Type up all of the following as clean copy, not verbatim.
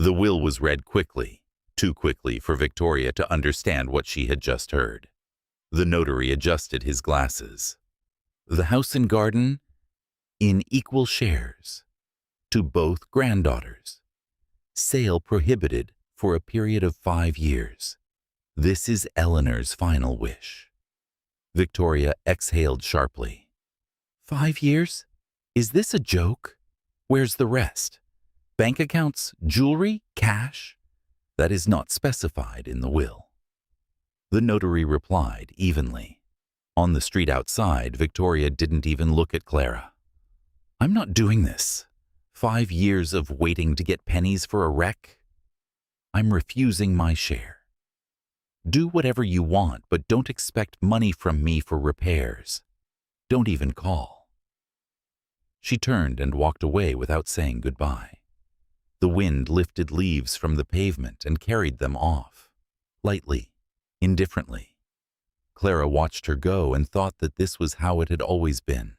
The will was read quickly, too quickly for Victoria to understand what she had just heard. The notary adjusted his glasses. The house and garden, in equal shares, to both granddaughters. Sale prohibited for a period of 5 years. This is Eleanor's final wish. Victoria exhaled sharply. 5 years? Is this a joke? Where's the rest? Bank accounts, jewelry, cash? That is not specified in the will. The notary replied evenly. On the street outside, Victoria didn't even look at Clara. I'm not doing this. 5 years of waiting to get pennies for a wreck? I'm refusing my share. Do whatever you want, but don't expect money from me for repairs. Don't even call. She turned and walked away without saying goodbye. The wind lifted leaves from the pavement and carried them off, lightly, indifferently. Clara watched her go and thought that this was how it had always been.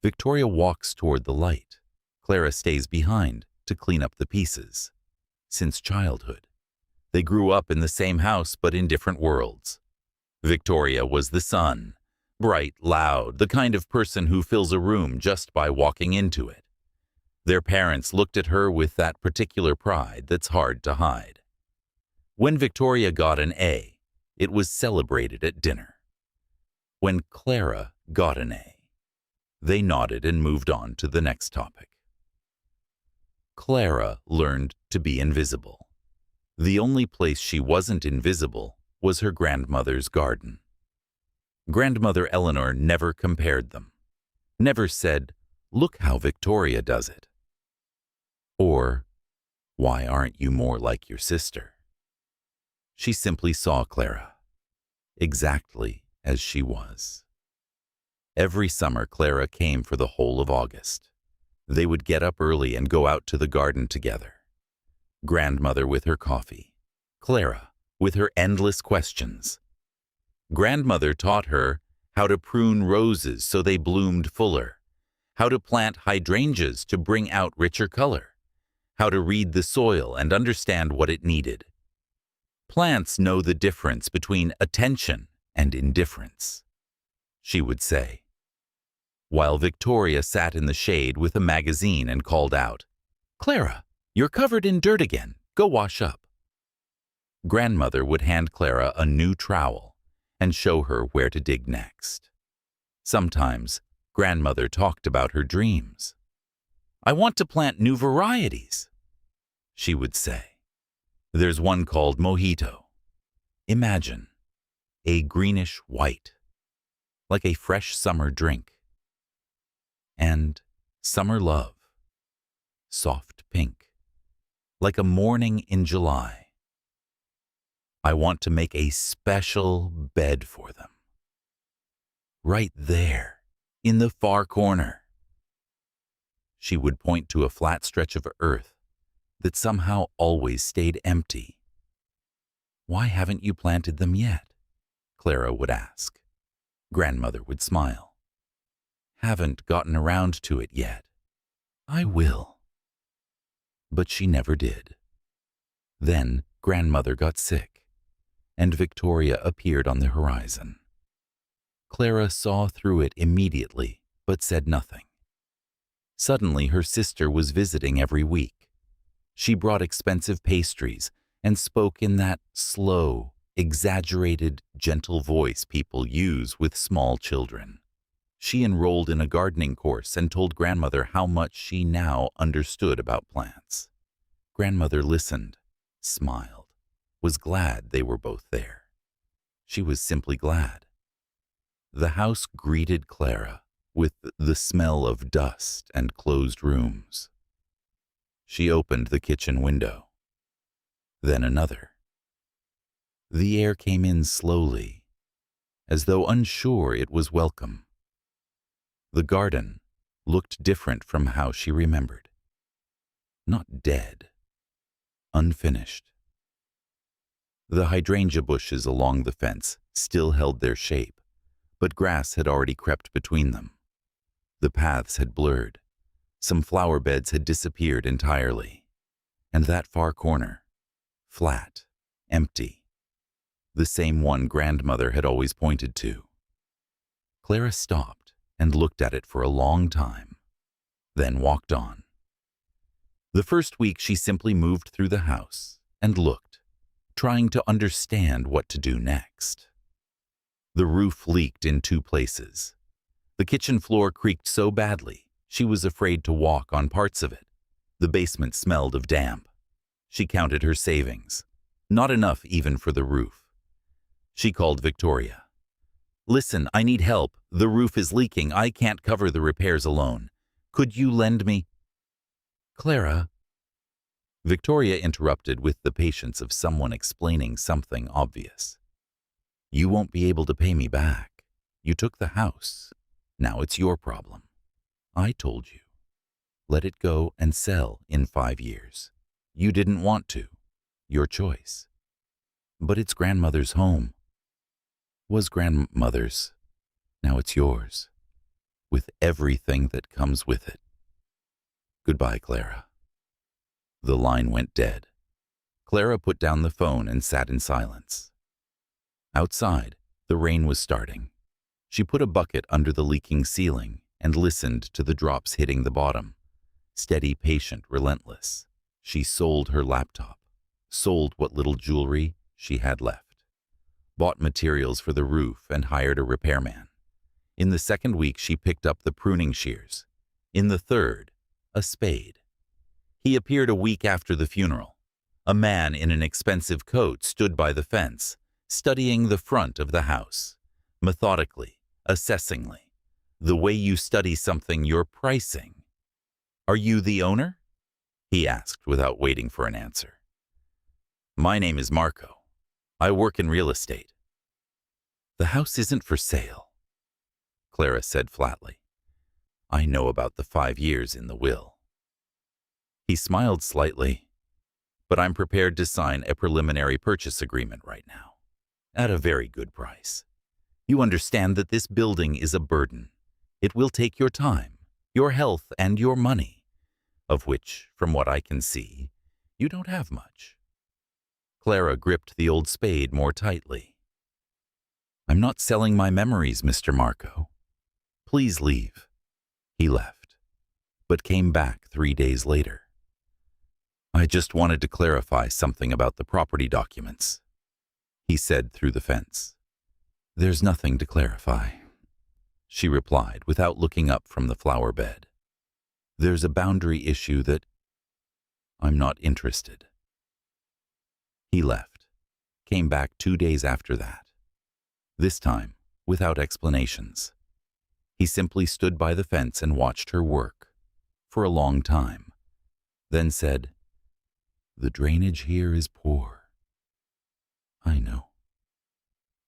Victoria walks toward the light. Clara stays behind to clean up the pieces. Since childhood. They grew up in the same house but in different worlds. Victoria was the sun, bright, loud, the kind of person who fills a room just by walking into it. Their parents looked at her with that particular pride that's hard to hide. When Victoria got an A, it was celebrated at dinner. When Clara got an A, they nodded and moved on to the next topic. Clara learned to be invisible. The only place she wasn't invisible was her grandmother's garden. Grandmother Eleanor never compared them, never said, "Look how Victoria does it," or, "Why aren't you more like your sister?" She simply saw Clara, exactly as she was. Every summer, Clara came for the whole of August. They would get up early and go out to the garden together. Grandmother with her coffee, Clara with her endless questions. Grandmother taught her how to prune roses so they bloomed fuller, how to plant hydrangeas to bring out richer color, how to read the soil and understand what it needed. Plants know the difference between attention and indifference, she would say, while Victoria sat in the shade with a magazine and called out, "Clara, you're covered in dirt again. Go wash up." Grandmother would hand Clara a new trowel and show her where to dig next. Sometimes, Grandmother talked about her dreams. "I want to plant new varieties," she would say. "There's one called Mojito. Imagine, a greenish white, like a fresh summer drink. And summer love, soft pink, like a morning in July. I want to make a special bed for them. Right there, in the far corner." She would point to a flat stretch of earth that somehow always stayed empty. "Why haven't you planted them yet?" Clara would ask. Grandmother would smile. "Haven't gotten around to it yet. I will." But she never did. Then Grandmother got sick, and Victoria appeared on the horizon. Clara saw through it immediately, but said nothing. Suddenly her sister was visiting every week. She brought expensive pastries and spoke in that slow, exaggerated, gentle voice people use with small children. She enrolled in a gardening course and told Grandmother how much she now understood about plants. Grandmother listened, smiled, was glad they were both there. She was simply glad. The house greeted Clara with the smell of dust and closed rooms. She opened the kitchen window, then another. The air came in slowly, as though unsure it was welcome. The garden looked different from how she remembered. Not dead, unfinished. The hydrangea bushes along the fence still held their shape, but grass had already crept between them. The paths had blurred. Some flower beds had disappeared entirely. And that far corner, flat, empty, the same one grandmother had always pointed to. Clara stopped and looked at it for a long time, then walked on. The first week she simply moved through the house and looked, trying to understand what to do next. The roof leaked in 2 places. The kitchen floor creaked so badly she was afraid to walk on parts of it. The basement smelled of damp. She counted her savings. Not enough even for the roof. She called Victoria. "Listen, I need help. The roof is leaking. I can't cover the repairs alone. Could you lend me—" "Clara," Victoria interrupted with the patience of someone explaining something obvious. "You won't be able to pay me back. You took the house. Now it's your problem. I told you. Let it go and sell in 5 years. You didn't want to. Your choice. But it's grandmother's home. Was grandmother's. Now it's yours. With everything that comes with it. Goodbye, Clara." The line went dead. Clara put down the phone and sat in silence. Outside, the rain was starting. She put a bucket under the leaking ceiling and listened to the drops hitting the bottom. Steady, patient, relentless. She sold her laptop, sold what little jewelry she had left, bought materials for the roof and hired a repairman. In the second week, she picked up the pruning shears. In the third, a spade. He appeared a week after the funeral. A man in an expensive coat stood by the fence, studying the front of the house, methodically, assessingly, the way you study something you're pricing. "Are you the owner?" he asked without waiting for an answer. "My name is Marco. I work in real estate." "The house isn't for sale," Clara said flatly. "I know about the 5 years in the will." He smiled slightly. "But I'm prepared to sign a preliminary purchase agreement right now, at a very good price. You understand that this building is a burden. It will take your time, your health, and your money, of which, from what I can see, you don't have much." Clara gripped the old spade more tightly. "I'm not selling my memories, Mr. Marco. Please leave." He left, but came back 3 days later. "I just wanted to clarify something about the property documents," he said through the fence. "There's nothing to clarify," she replied without looking up from the flower bed. "There's a boundary issue that I'm not interested." He left, came back 2 days after that. This time, without explanations. He simply stood by the fence and watched her work for a long time, then said, "The drainage here is poor." "I know.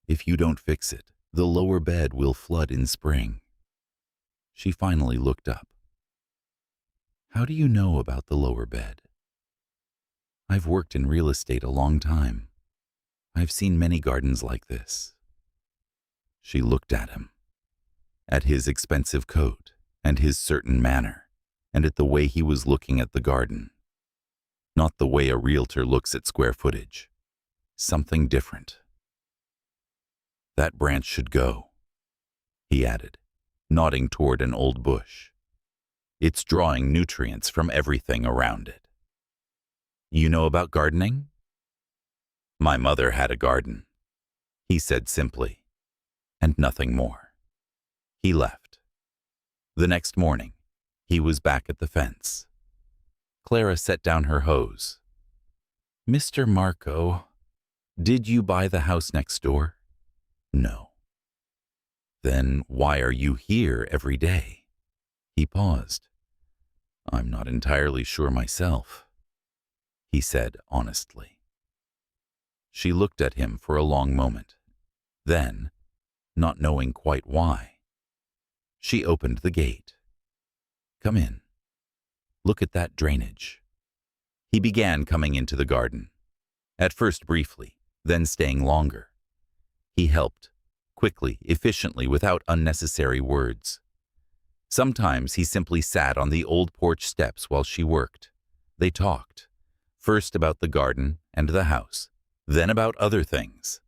If you don't fix it, the lower bed will flood in spring." She finally looked up. "How do you know about the lower bed?" "I've worked in real estate a long time. I've seen many gardens like this." She looked at him, at his expensive coat and his certain manner, and at the way he was looking at the garden. Not the way a realtor looks at square footage. Something different. "That branch should go," he added, nodding toward an old bush. "It's drawing nutrients from everything around it." "You know about gardening?" "My mother had a garden," he said simply, and nothing more. He left. The next morning, he was back at the fence. Clara set down her hose. "Mr. Marco, did you buy the house next door?" "No." "Then why are you here every day?" He paused. "I'm not entirely sure myself," he said honestly. She looked at him for a long moment. Then, not knowing quite why, she opened the gate. "Come in. Look at that drainage." He began coming into the garden, at first briefly, then staying longer. He helped, quickly, efficiently, without unnecessary words. Sometimes he simply sat on the old porch steps while she worked. They talked. First about the garden and the house, then about other things.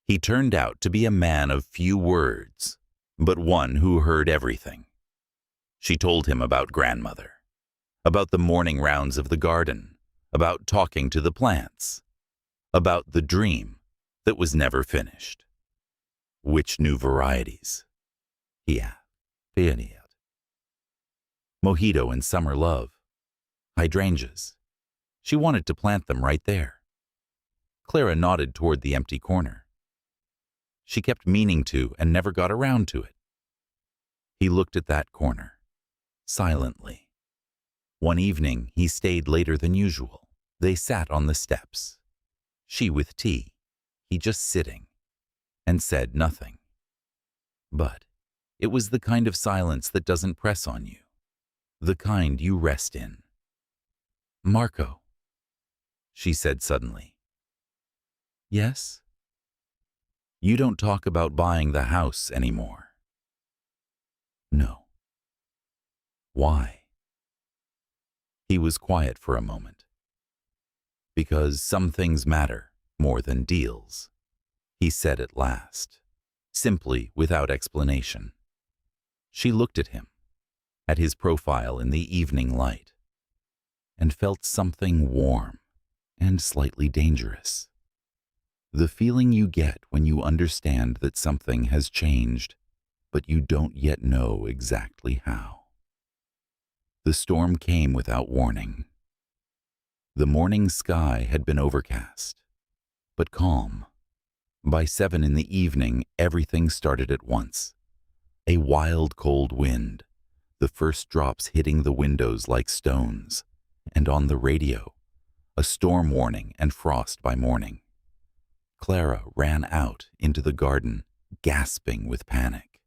He turned out to be a man of few words, but one who heard everything. She told him about grandmother, about the morning rounds of the garden, about talking to the plants, about the dream that was never finished. Which new varieties? He asked. Mojito and summer love. Hydrangeas. She wanted to plant them right there. Clara nodded toward the empty corner. She kept meaning to and never got around to it. He looked at that corner, silently. One evening, he stayed later than usual. They sat on the steps. She with tea, he just sitting, and said nothing. But it was the kind of silence that doesn't press on you, the kind you rest in. Marco, she said suddenly. Yes? You don't talk about buying the house anymore. No. Why? He was quiet for a moment. Because some things matter more than deals, he said at last, simply without explanation. She looked at him, at his profile in the evening light, and felt something warm and slightly dangerous. The feeling you get when you understand that something has changed, but you don't yet know exactly how. The storm came without warning. The morning sky had been overcast, but calm. By 7 in the evening, everything started at once. A wild cold wind, the first drops hitting the windows like stones, and on the radio, a storm warning and frost by morning. Clara ran out into the garden, gasping with panic.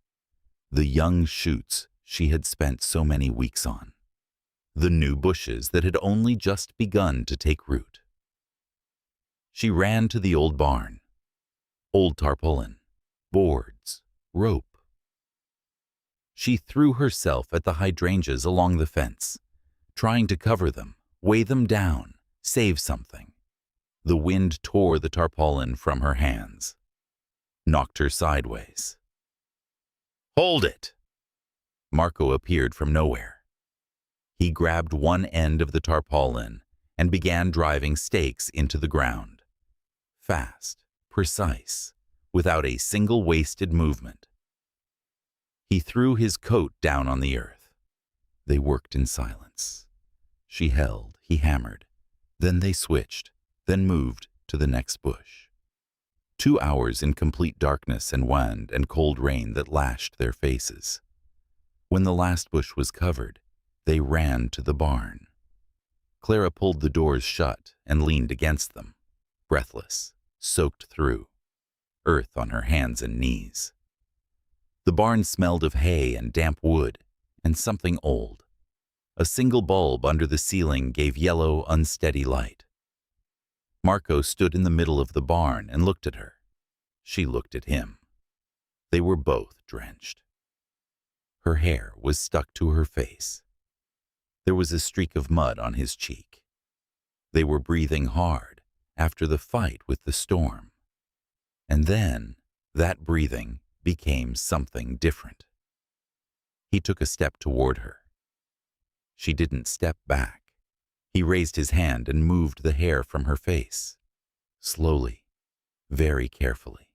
The young shoots she had spent so many weeks on. The new bushes that had only just begun to take root. She ran to the old barn. Old tarpaulin, boards, rope. She threw herself at the hydrangeas along the fence, trying to cover them, weigh them down, save something. The wind tore the tarpaulin from her hands, knocked her sideways. Hold it! Marco appeared from nowhere. He grabbed one end of the tarpaulin and began driving stakes into the ground. Fast, precise, without a single wasted movement. He threw his coat down on the earth. They worked in silence. She held, he hammered. Then they switched, then moved to the next bush. 2 hours in complete darkness and wind and cold rain that lashed their faces. When the last bush was covered, they ran to the barn. Clara pulled the doors shut and leaned against them, breathless, soaked through, earth on her hands and knees. The barn smelled of hay and damp wood and something old. A single bulb under the ceiling gave yellow, unsteady light. Marco stood in the middle of the barn and looked at her. She looked at him. They were both drenched. Her hair was stuck to her face. There was a streak of mud on his cheek. They were breathing hard after the fight with the storm. And then that breathing became something different. He took a step toward her. She didn't step back. He raised his hand and moved the hair from her face. Slowly, very carefully,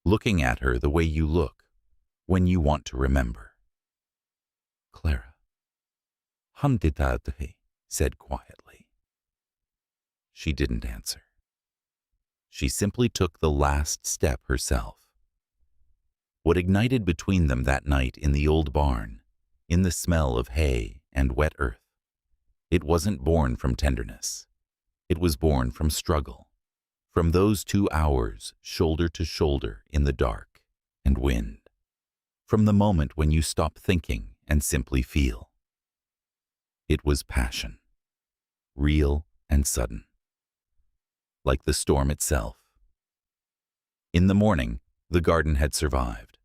looking at her the way you look when you want to remember. Clara, he said quietly. She didn't answer. She simply took the last step herself. What ignited between them that night in the old barn, in the smell of hay and wet earth, it wasn't born from tenderness. It was born from struggle, from those 2 hours shoulder to shoulder in the dark and wind, from the moment when you stop thinking and simply feel. It was passion, real and sudden, like the storm itself. In the morning, the garden had survived.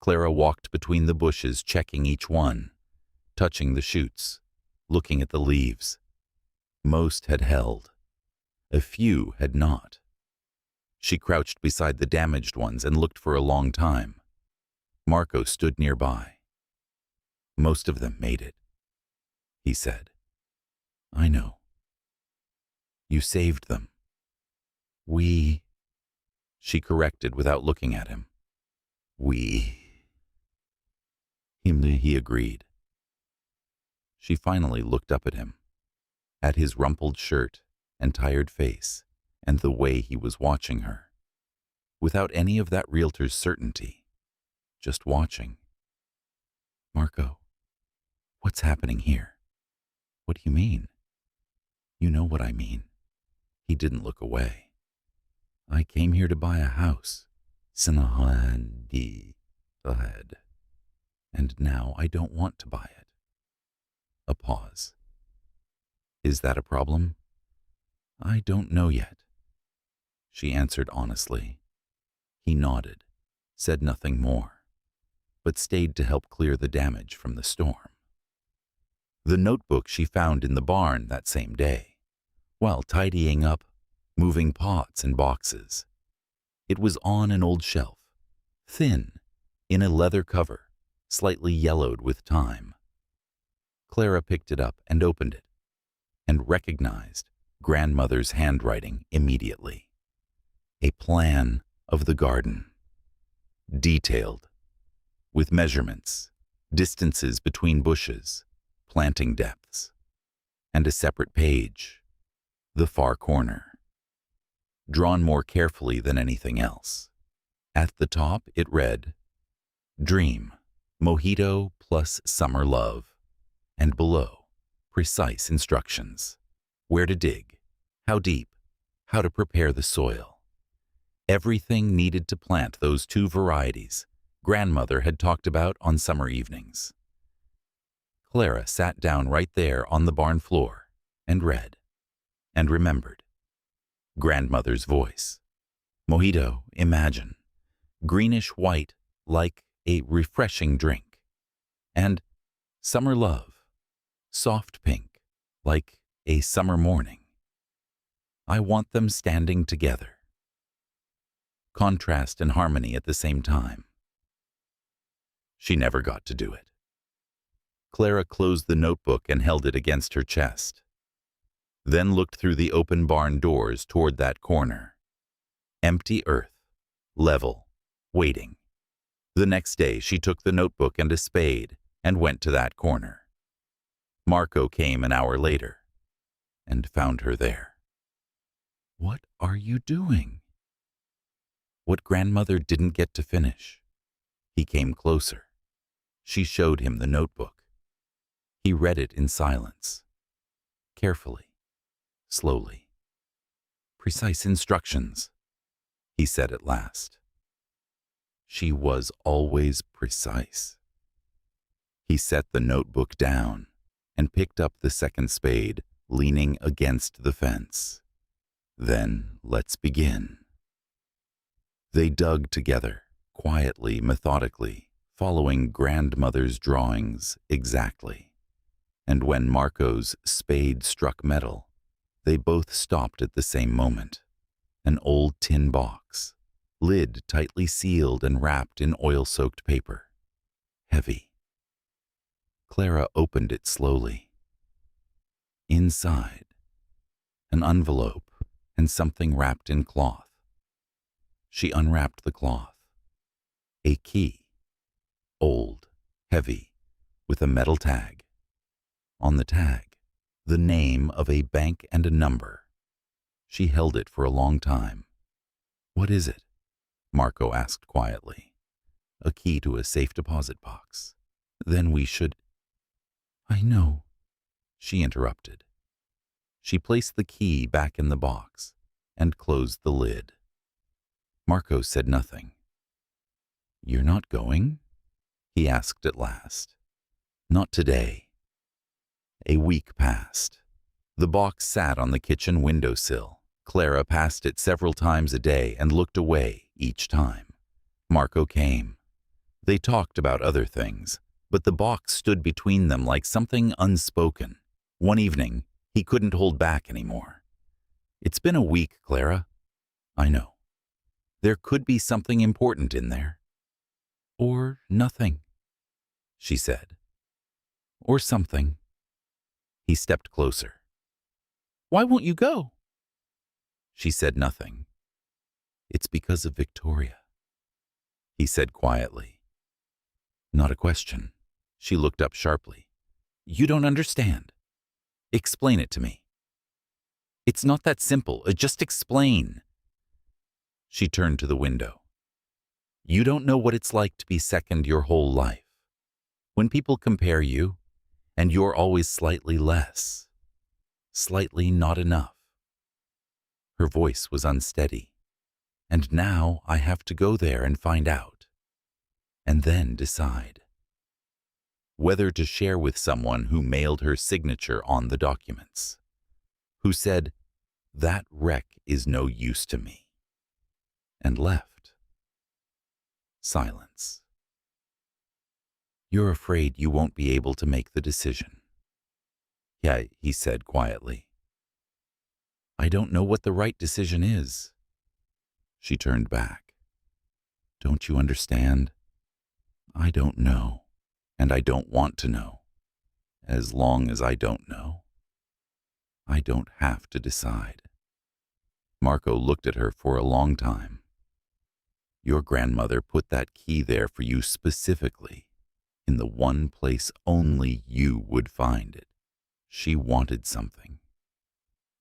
Clara walked between the bushes, checking each one, touching the shoots, looking at the leaves. Most had held, A few had not. She crouched beside the damaged ones and looked for a long time. Marco stood nearby. "Most of them made it," he said. "I know. You saved them." "We," she corrected without looking at him. "We," he agreed. She finally looked up at him, at his rumpled shirt and tired face, and the way he was watching her, without any of that realtor's certainty, just watching. "Marco, what's happening here?" "What do you mean?" "You know what I mean." He didn't look away. "I came here to buy a house. Sinahandi ahead. And now I don't want to buy it." A pause. "Is that a problem?" "I don't know yet," she answered honestly. He nodded, said nothing more, but stayed to help clear the damage from the storm. The notebook she found in the barn that same day, while tidying up, moving pots and boxes. It was on an old shelf, thin, in a leather cover, slightly yellowed with time. Clara picked it up and opened it, and recognized grandmother's handwriting immediately. A plan of the garden, detailed, with measurements, distances between bushes, planting depths, and a separate page, the far corner, drawn more carefully than anything else. At the top it read, "Dream, mojito plus summer love," and below, precise instructions. Where to dig, how deep, how to prepare the soil. Everything needed to plant those two varieties grandmother had talked about on summer evenings. Clara sat down right there on the barn floor and read, and remembered. Grandmother's voice. Mojito, imagine. Greenish white, like a refreshing drink. And summer love. Soft pink, like a summer morning. I want them standing together. Contrast and harmony at the same time. She never got to do it. Clara closed the notebook and held it against her chest, then looked through the open barn doors toward that corner. Empty earth, level, waiting. The next day she took the notebook and a spade and went to that corner. Marco came an hour later and found her there. "What are you doing?" What grandmother didn't get to finish. He came closer. She showed him the notebook. He read it in silence, carefully, slowly. "Precise instructions," he said at last. She was always precise. He set the notebook down and picked up the second spade, leaning against the fence. "Then let's begin." They dug together, quietly, methodically, following grandmother's drawings exactly. And when Marco's spade struck metal, they both stopped at the same moment. An old tin box, lid tightly sealed and wrapped in oil-soaked paper. Heavy. Clara opened it slowly. Inside, an envelope and something wrapped in cloth. She unwrapped the cloth. A key. Old, heavy, with a metal tag. On the tag, the name of a bank and a number. She held it for a long time. "What is it?" Marco asked quietly. "A key to a safe deposit box." "Then we should—" "I know," she interrupted. She placed the key back in the box and closed the lid. Marco said nothing. "You're not going?" he asked at last. "Not today." A week passed. The box sat on the kitchen windowsill. Clara passed it several times a day and looked away each time. Marco came. They talked about other things, but the box stood between them like something unspoken. One evening, he couldn't hold back anymore. It's been a week, Clara. I know. There could be something important in there. Or nothing, she said. Or something. He stepped closer. Why won't you go? She said nothing. It's because of Victoria, he said quietly. Not a question. She looked up sharply. You don't understand. Explain it to me. It's not that simple. Just explain. She turned to the window. You don't know what it's like to be second your whole life. When people compare you, and you're always slightly less, slightly not enough. Her voice was unsteady. And now I have to go there and find out, and then decide whether to share with someone who mailed her signature on the documents, who said, that wreck is no use to me, and left. Silence. You're afraid you won't be able to make the decision. Yeah, he said quietly. I don't know what the right decision is. She turned back. Don't you understand? I don't know, and I don't want to know. As long as I don't know, I don't have to decide. Marco looked at her for a long time. Your grandmother put that key there for you specifically, in the one place only you would find it. She wanted something,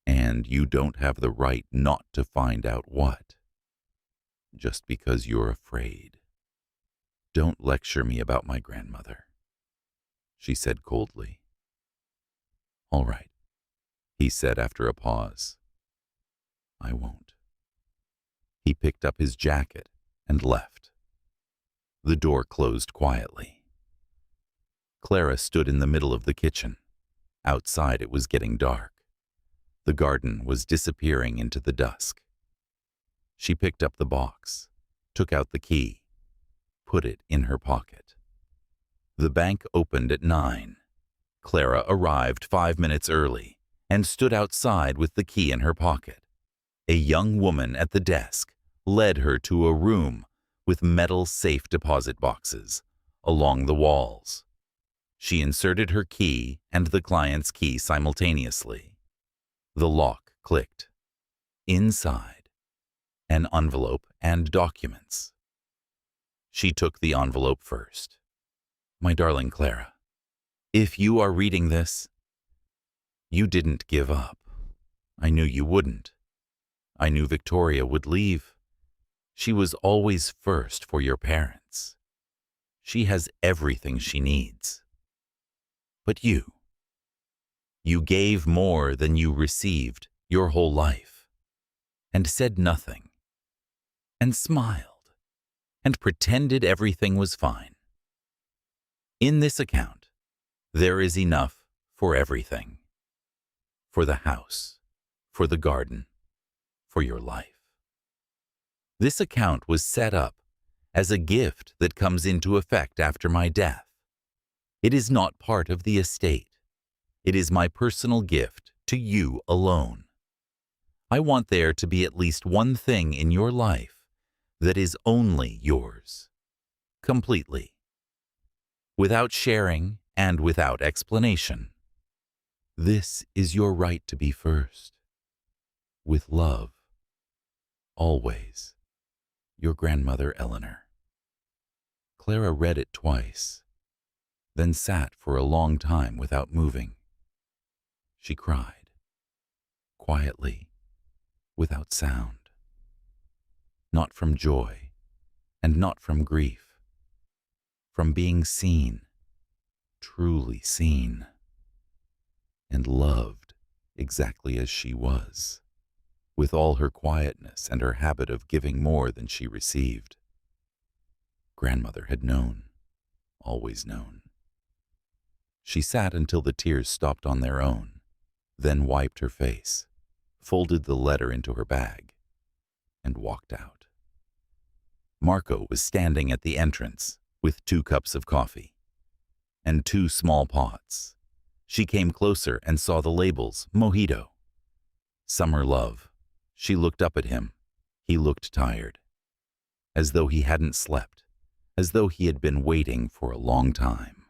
and you don't have the right not to find out what, just because you're afraid. Don't lecture me about my grandmother, she said coldly. All right, he said after a pause. I won't. He picked up his jacket and left. The door closed quietly. Clara stood in the middle of the kitchen. Outside it was getting dark. The garden was disappearing into the dusk. She picked up the box, took out the key, put it in her pocket. The bank opened at 9. Clara arrived 5 minutes early and stood outside with the key in her pocket. A young woman at the desk led her to a room with metal safe deposit boxes along the walls. She inserted her key and the client's key simultaneously. The lock clicked. Inside, an envelope and documents. She took the envelope first. My darling Clara, if you are reading this, you didn't give up. I knew you wouldn't. I knew Victoria would leave. She was always first for your parents. She has everything she needs. But you gave more than you received your whole life, and said nothing, and smiled, and pretended everything was fine. In this account, there is enough for everything. For the house, for the garden, for your life. This account was set up as a gift that comes into effect after my death. It is not part of the estate. It is my personal gift to you alone. I want there to be at least one thing in your life that is only yours, completely, without sharing and without explanation. This is your right to be first. With love, always, your grandmother Eleanor. Clara read it twice, then sat for a long time without moving. She cried, quietly, without sound. Not from joy, and not from grief. From being seen, truly seen, and loved exactly as she was, with all her quietness and her habit of giving more than she received. Grandmother had known, always known. She sat until the tears stopped on their own, then wiped her face, folded the letter into her bag, and walked out. Marco was standing at the entrance with 2 cups of coffee and 2 small pots. She came closer and saw the labels, Mojito, Summer Love, She looked up at him. He looked tired, as though he hadn't slept, as though he had been waiting for a long time.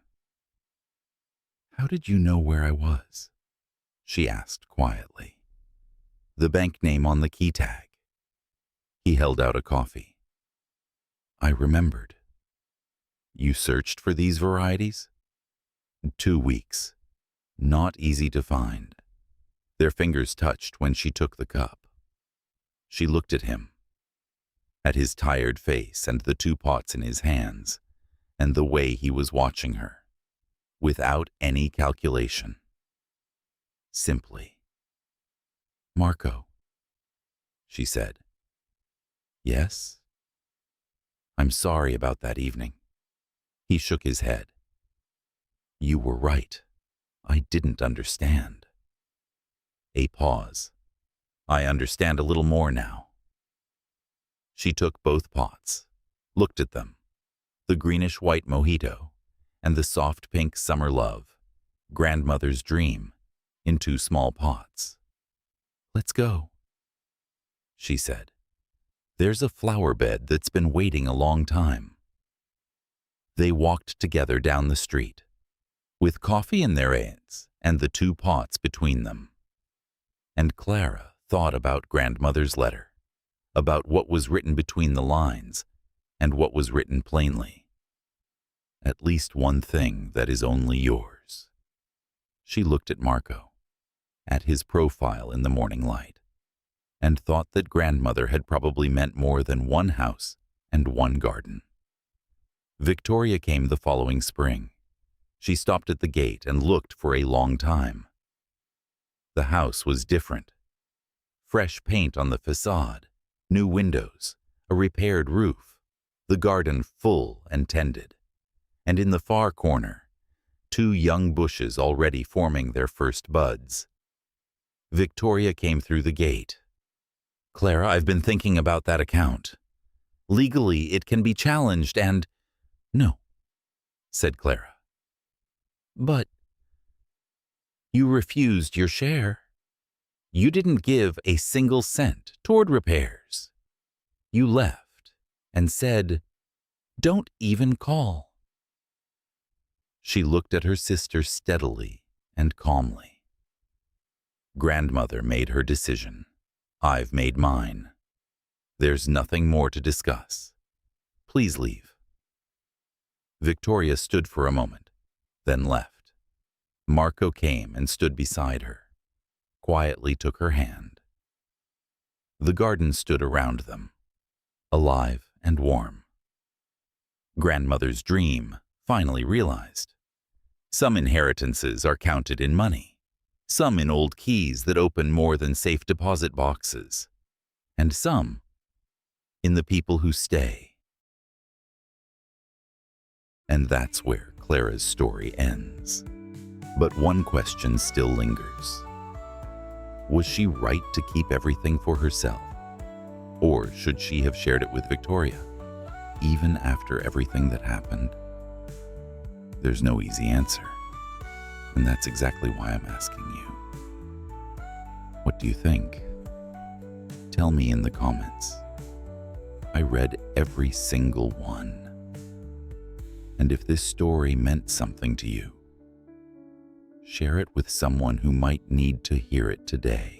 "How did you know where I was?" she asked quietly. "The bank name on the key tag." He held out a coffee. "I remembered." "You searched for these varieties?" 2 weeks. Not easy to find. Their fingers touched when she took the cup. She looked at him, at his tired face and the 2 pots in his hands, and the way he was watching her, without any calculation. Simply. "Marco," she said. "Yes?" "I'm sorry about that evening." He shook his head. "You were right. I didn't understand." A pause. "I understand a little more now." She took both pots, looked at them, the greenish-white mojito and the soft pink summer love, grandmother's dream, in 2 small pots. "Let's go," she said. "There's a flower bed that's been waiting a long time." They walked together down the street, with coffee in their hands and the 2 pots between them. And Clara thought about grandmother's letter, about what was written between the lines and what was written plainly. "At least one thing that is only yours." She looked at Marco, at his profile in the morning light, and thought that grandmother had probably meant more than 1 house and 1 garden. Victoria came the following spring. She stopped at the gate and looked for a long time. The house was different. Fresh paint on the facade, new windows, a repaired roof, the garden full and tended, and in the far corner, 2 young bushes already forming their first buds. Victoria came through the gate. "Clara, I've been thinking about that account. Legally, it can be challenged and—" "No," said Clara. "But you refused your share. You didn't give a single cent toward repairs. You left and said, 'Don't even call.'" She looked at her sister steadily and calmly. "Grandmother made her decision. I've made mine. There's nothing more to discuss. Please leave." Victoria stood for a moment, then left. Marco came and stood beside her, quietly took her hand. The garden stood around them, alive and warm. Grandmother's dream finally realized. Some inheritances are counted in money, some in old keys that open more than safe deposit boxes, and some in the people who stay. And that's where Clara's story ends. But one question still lingers. Was she right to keep everything for herself? Or should she have shared it with Victoria, even after everything that happened? There's no easy answer, and that's exactly why I'm asking you. What do you think? Tell me in the comments. I read every single one. And if this story meant something to you, share it with someone who might need to hear it today.